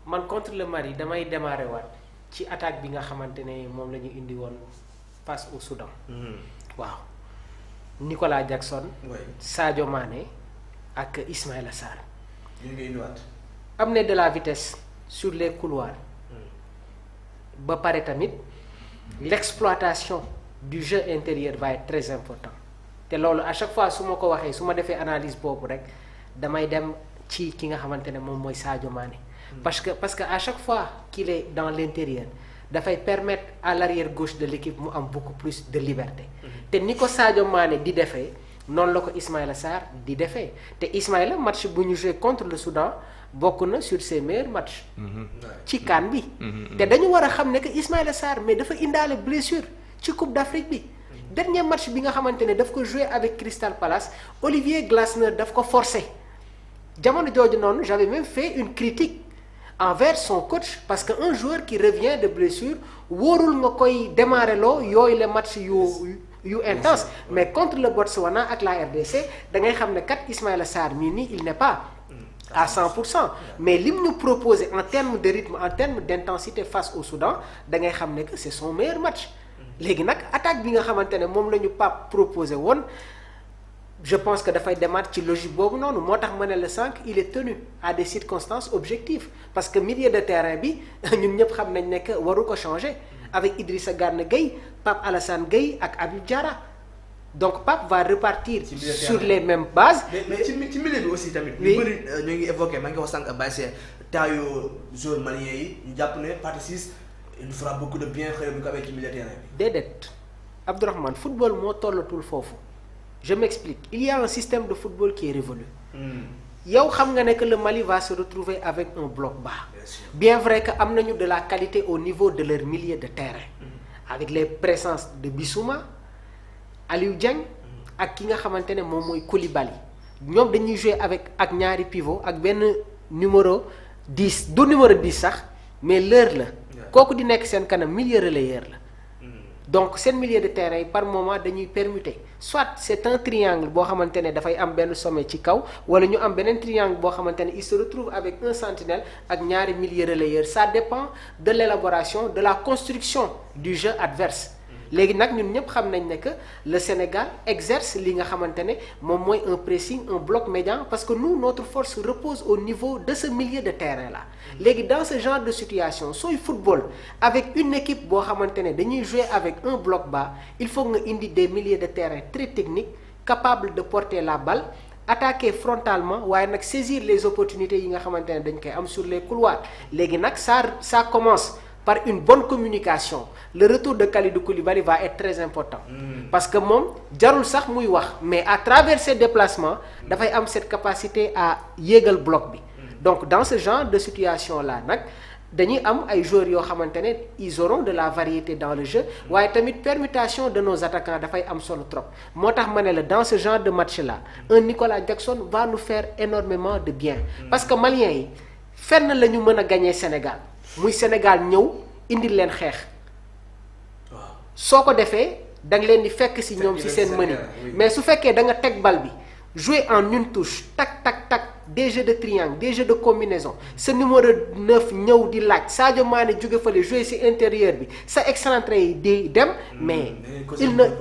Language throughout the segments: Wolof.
man contre le Mali damay démarrer waat ci attaque bi nga xamante ne moom la ñu indi woon face au Soudan. waaw Nicolas Jackson. Sadio Mané ak Ismaïla Sarr. ñu ngi indiwaat. amener de la vitesse sur les couloirs. ba pare tamit l'exploitation du jeu intérieur va être très important te loolu à chaque fois su ma ko waxee su ma defee analyse boobu rek damay dem ci ki nga xamante ne moom mooy Sadio Mané. parce que à chaque fois qu'il est dans l'intérieur dafay permettre à l'arrière gauche de l'équipe mu am beaucoup plus de liberté. te ni ko Sadio Mané di defee noonu la ko Ismaïla Sarr di defee te Ismaïla match bu ñu joué contre le Soudan bokk na sur ses meilleurs matchs. ci CAN bi. te dañu war a xam ne que Ismaïla Sarr mais dafa indaale blessure ci Coupe d'Afrique bi. dernier match bi nga xamante ne daf ko joué avec Crystal Palace Olivier Glasner daf ko forcé jamono jooju noonu j'avais même fait une critique envers son coach parce que un joueur qui revient de blessure wóorul nga koy démarrer loo yooyu les matchs yu intense mais contre le Botswana ak la RDC da ngay xam ne kat Ismaïla Sarr mii nii il n'est pas à 100% mais lim ñu proposé en termes de rythme en termes d'intensité face au Soudan da ngay xam ne que c'est son meilleur match. léegi nag attaque bi nga xamante ne moom la ñu Pape proposé woon je pense que dafay demaat ci logique boobu noonu moo tax ma ne la sànq il est tenu à des circonstances objectives parce que milieu de terrain bi ñun ñëpp xam nañ ne que waru ko changer avec Idrissa Gana Gueye Pape Alassane Gueye ak Habib Diarra donc Pape va repartir sur les mêmes bases. mais ci milieu bi aussi tamit. oui ñu bëri ñu ngi évoqué maa ngi wax sànq Baye taayu joueurs maliens yi ñu jàpp ne Pathé Ciss il fera beaucoup de bien xëy na bu ko amee ci milieu de terrain bi. déedéet Abdourahmane football moo tollatul foofu je m'explique il y a un système de football qui est révolu. yow xam nga ne que le Mali va se retrouver avec un bloc bas. bien vrai que am nañu de la qualité au niveau de leur milieu de terrain. avec les présences de Bissouma Aliou Dieng ak ki nga xamante ne moom mooy Koulibaly ñoom dañuy jouer ak ñaari pivot ak benn numéro 10 du numéro 10 sax mais l'heure la kooku di nekk seen kanam milieu relayeur la donc seen milieu de terrain yi par moment dañuy permuter soit c'est un triangle boo xamante ne dafay am benn sommet ci kaw wala ñu am beneen triangle boo xamante ne il se retrouve avec un sentinelle ak ñaari milieu relayeur ça dépend de l'élaboration de la construction du jeu adverse léegi nag ñun ñëpp xam nañ ne que le Sénégal exerce li nga xamante ne moom mooy un pressing un bloc médian parce que nous notre force repose au niveau de ce milieu de terrain là léegi dans ce genre de situation sooy football avec une équipe boo xamante ne dañuy jouer avec un bloc bas il faut nga indi des milieux de terrain très techniques capables de porter la balle attaquer frontalement waaye nag saisir les opportunités yi nga xamante ne dañ koy am sur les couloirs léegi nag ça commence par une bonne communication le retour de Kalidou Koulibaly va être très important parce que moom jarul sax muy wax mais à travers ses déplacements dafay am cette capacité à yéegal bloc bi donc dans ce genre de situation là nag dañuy am ay joueurs yoo xamante ne ils auront de la variété dans le jeu waaye tamit permutation de nos attaquants dafay am solo trop moo tax ma ne la dans ce genre de match là un Nicolas Jackson va nous faire énormément de bien parce que Maliens yi fenn la ñu mën a gagner Sénégal muy Sénégal ñëw indil leen xeex soo ko defee da nga leen di fekk ci ñoom ci seen mëni mais su fekkee da nga teg bal bi jouer en une touche tac tac tac des jeux de triangle des jeux de combinaison sa numéro 9 ñëw di laaj Sadio Mané jóge fële jouer ci intérieur bi sa excentré yi di dem mais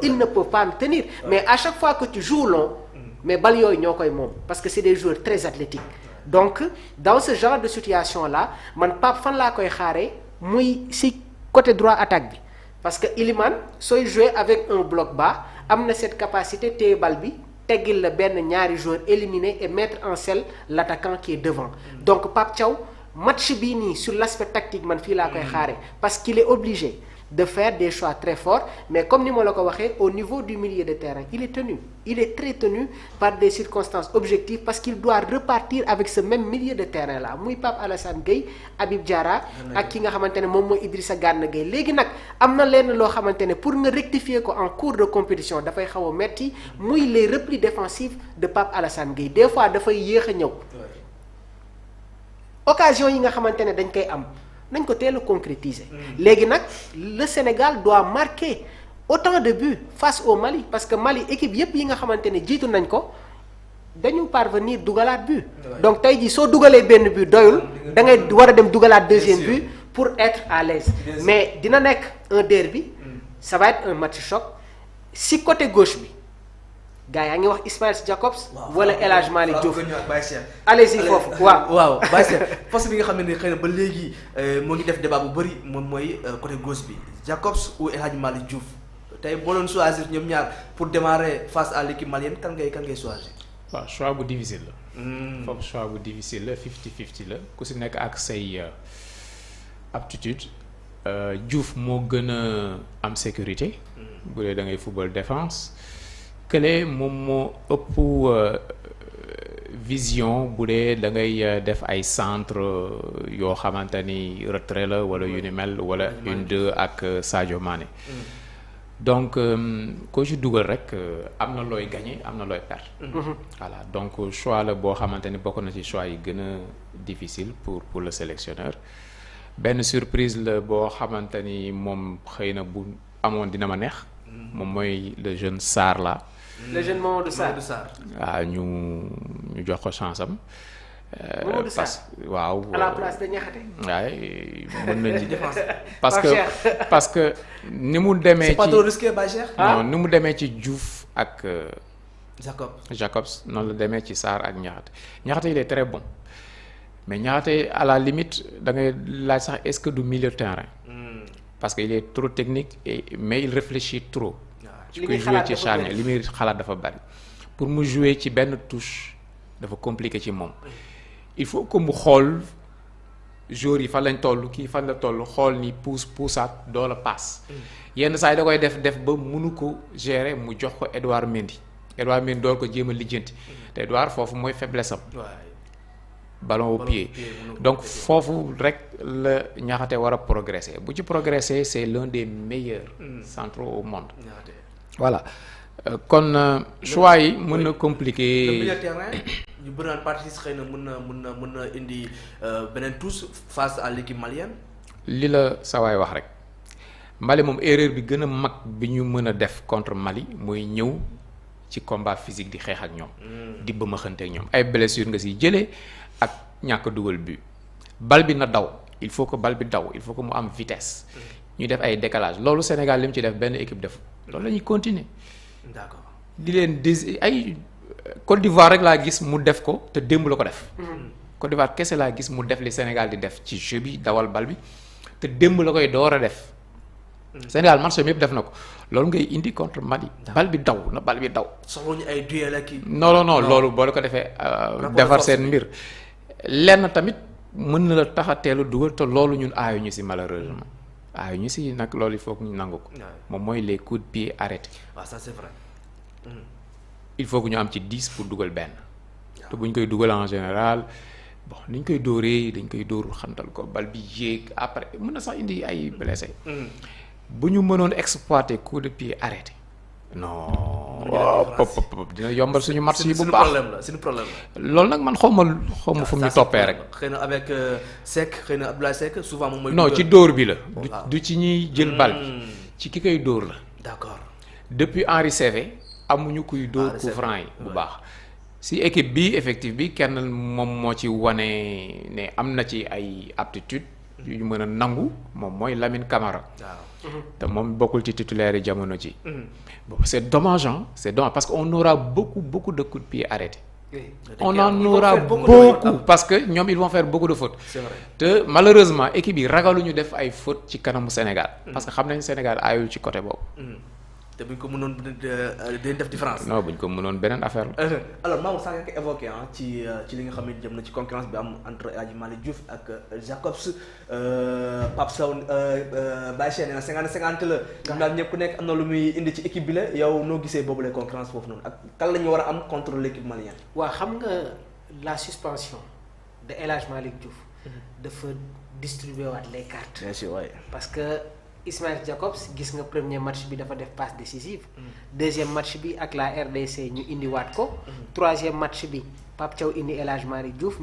il ne peut pas tenir mais à chaque fois que tu joues long mais bal yooyu ñoo koy moom parce que c'est des joueurs très athlétiques donc dans ce genre de situation là man Pape fan laa koy xaaree muy ci côté droit attaque bi parce que Iliman sooy jouer avec un bloc bas am na cette capacité téye bal bi teggil la benn ñaari joueur éliminer et mettre en selle l'attaquant qui est devant donc Pape Thiaw match bii nii sur l'aspect tactique man fii laa koy xaaree parce qu'il est obligé de faire des choix très forts mais comme ni ma la ko waxee au niveau du milieu de terrain il est très tenu par des circonstances objectives parce qu'il doit repartir avec ce même milieu de terrain là muy Pape Alassane Gueye Habib Diarra ak ki nga xamante ne moom mooy Idrissa Gana Gueye léegi nag am na lenn loo xamante ne pour nga rectifier ko en cours de compétition dafay xaw a metti muy les replis défensifs de Pape Alassane Gueye des fois dafay yéex a ñëw occasion yi nga xamante ne dañ koy am nañ ko teel a concrétiser léegi nag le Sénégal doit marquer autant de buts face au Mali parce que Mali équipe yépp yi nga xamante ne jiitu nañ ko dañu parvenir dugalaat but. Donc tey jii soo dugalee benn but doyul da ngay war a dem dugalaat deuxième but pour être à l'aise mais dina nekk un derby ça va être un match choc si côté gauche bi gars yaa ngi wax Ismaïla Jacobs wala El Hadj Malick Diouf allez-y foofu waaw Baye Cheikh poste bi nga xam ne xëy na ba léegi moo ngi def débat bu bëri moom mooy côté gauche bi Jacobs ou El Hadj Malick Diouf tey boo doon choisir ñoom ñaar pour démarrer face à l'équipe malienne kan ngay choisir. waaw choix bu difficile la. foofu choix bu difficile la 50-50 la ku si nekk ak say aptitude Diouf moo gën a am sécurité. bu dee da ngay football défense. kële moom moo ëpp vision bu dee da ngay def ay centre yoo xamante ni retrait la wala yu ni mel wala 1-2 ak Sadio Mané. donc koo ci dugal rek am na looy gagné am na looy perdre. voilà donc choix la boo xamante ni bokk na ci choix yi gën a difficile pour le sélectionneur benn surprise la boo xamante ni moom xëy na bu amoon dina ma neex. moom mooy le jeune Sarr là. le jeune Mamadou Sarr waaw ñu jox ko chance am. Mamadou Sarr waaw à la place de Niakhaté. waaye mën nañ ci défense parce que ni mu demee. c'est pas trop risqué Baye Cheikh. non ni mu demee ci Diouf ak. Jacobs noonu la demee ci Sarr ak Niakhaté il est très bon mais Niakhaté à la limite da ngay laaj sax est-ce que du milieu de terrain. parce que il est trop technique mais il réfléchit trop. li muy jouer ci charnière li muy xalaat dafa bari pour mu jouer ci benn touche dafa compliqué ci moom. il faut que mu xool joueurs yi fan lañ toll kii fan la toll xool ni puusaat doo la passe. yenn saa yi da koy def ba mënu ko gérer mu jox ko Edouard Mendy door ko jéem a lijjanti te Edouard foofu mooy faiblesse am. ballon au pied donc foofu rek la Niakhaté war a progresser bu ci progresser c'est l'un des meilleurs centraux au monde. voilà kon choix yi mën na compliqué. le milieu terrain ñu bëri naan partie xëy na mën na indi beneen touche face à l'équipe malienne. li la sa waay wax rek Mali moom erreur bi gën a mag bi ñu mën a def contre Mali mooy ñëw ci combat physique di xeex ak ñoom. di bëmaxante ak ñoom ay blessure nga siy jëlee ak ñàkk dugal but bal bi na daw il faut que bal bi daw il faut que mu am vitesse. ñu def ay décalage loolu Sénégal li mu ci def benn équipe def loolu la ñuy continuer. d'accord di leen ay Côte d'Ivoire rek laa gis mu def ko te démb la ko def. Côte d'Ivoire kese laa gis mu def li Sénégal di def ci jeu bi dawal bal bi te démb la koy door a def. Sénégal match bi yëpp def na ko loolu ngay indi contre Mali. bal bi daw na bal bi daw. soxla ñu ay duel ak non loolu boo ko defee. defar seen mbir. lenn tamit mën na la tax a teelu dugal te loolu ñun aayuñu si malheureusement. ñu si nag loolu il faut que ñu nangu ko. moom mooy les coups de pied arrêtés. waaw ça c'est vrai. il faut que ñu am ci 10 pour dugal benn. te bu ñu koy dugal en général bon ni ñu koy dóoree dañ koy dóor xantal ko bal bi yéeg après mën na sax indi ay blessé. bu ñu mënoon exploiter coup de pied arrêté. non dina yombal suñu match yi bu baax suñu problème la loolu nag man xaw ma fu mu ñu toppee rek. xëy na avec Seck xëy na Abdoulaye Seck souvent moom mooy. non ci dóor bi la. du ci ñuy jël bal bi. ci ki koy dóor la. d'accord depuis Henri Saivet amuñu kuy dóor coup franc yi bu baax. si équipe bi effectif bi kenn moom moo ci wane ne am na ci ay aptitude yu ñu mën a nangu moom mooy Lamine Camara. te moom bokkul ci titulaire yi jamono ji. bon c'est dommage parce que on aura beaucoup de coups de pied arrêtés. on en aura beaucoup parce que ñoom ils vont faire beaucoup de fautes. c'est vrai te malheureusement équipe yi ragaluñu def ay fautes ci kanamu Sénégal. parce que xam nañ Sénégal aayul ci côté boobu. te buñ ko mënoon dañ def différence. non buñ ko mënoon beneen affaire la. alors Mamour sànq nga ko évoqué ci li nga xam ne jëm na ci concurrence bi am entre El Hadji Malick Diouf ak Jacobs Pape Sow Baye Cheikh nee na 50-50 la. xam naa ñëpp ku nekk am na lu muy indi ci équipe bi la yow noo gisee boobu la concurrence foofu noonu ak kan la ñu war a am contre l'équipe malienne. waaw xam nga la suspension de El Hadji Malick Diouf. dafa distribuer waat les cartes. bien sûr waay parce que. Ismaïla Jacobs gis nga premier match bi dafa def passe décisive. deuxième match bi ak la RDC ñu indiwaat ko. troisième match bi Pape Thiaw indi El Hadji Malick Diouf.